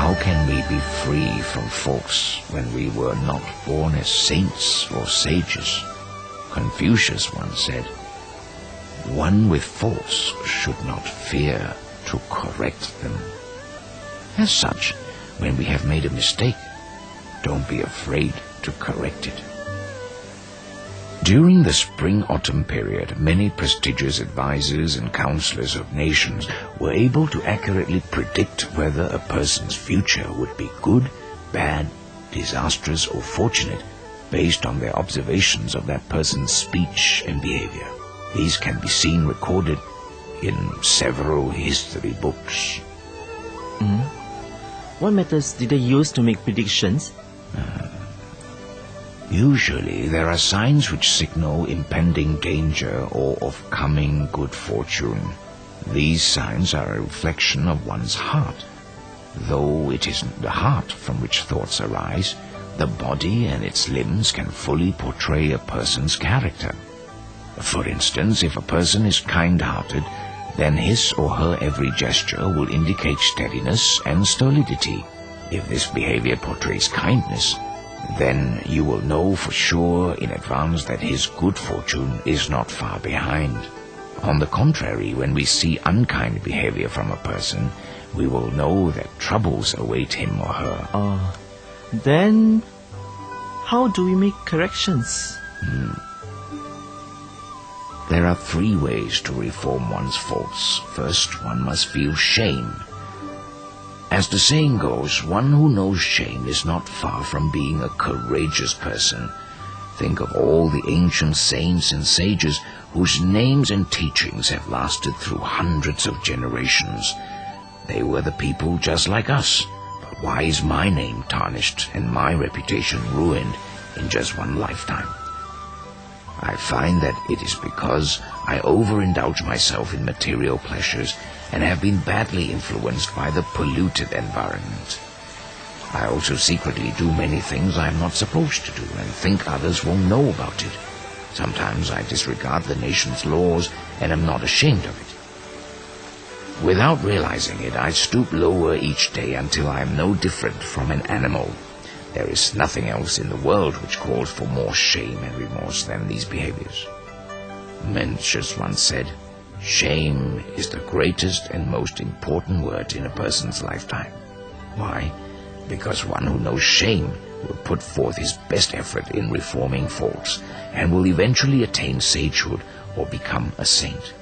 How can we be free from faults when we were not born as saints or sages? Confucius once said, "One with faults should not fear to correct them." As such, when we have made a mistake, don't be afraid to correct it. During the spring-autumn period, many prestigious advisors and counselors of nations were able to accurately predict whether a person's future would be good, bad, disastrous, or fortunate based on their observations of that person's speech and behavior. These can be seen recorded in several history books. What methods did they use to make predictions? Usually there are signs which signal impending danger or of coming good fortune. These signs are a reflection of one's heart. Though it isn't the heart from which thoughts arise, the body and its limbs can fully portray a person's character. For instance, if a person is kind-hearted, then his or her every gesture will indicate steadiness and stolidity. If this behavior portrays kindness, then you will know for sure in advance that his good fortune is not far behind. On the contrary, when we see unkind behavior from a person, we will know that troubles await him or her. Then, how do we make corrections? There are 3 ways to reform one's faults. First, one must feel shame. As the saying goes, one who knows shame is not far from being a courageous person. Think of all the ancient saints and sages whose names and teachings have lasted through hundreds of generations. They were the people just like us, but why is my name tarnished and my reputation ruined in just one lifetime? I find that it is because I overindulge myself in material pleasures and have been badly influenced by the polluted environment. I also secretly do many things I am not supposed to do and think others won't know about it. Sometimes I disregard the nation's laws and am not ashamed of it. Without realizing it, I stoop lower each day until I am no different from an animal. There is nothing else in the world which calls for more shame and remorse than these behaviors. Mencius once said, "Shame is the greatest and most important word in a person's lifetime." Why? Because one who knows shame will put forth his best effort in reforming faults and will eventually attain sagehood or become a saint.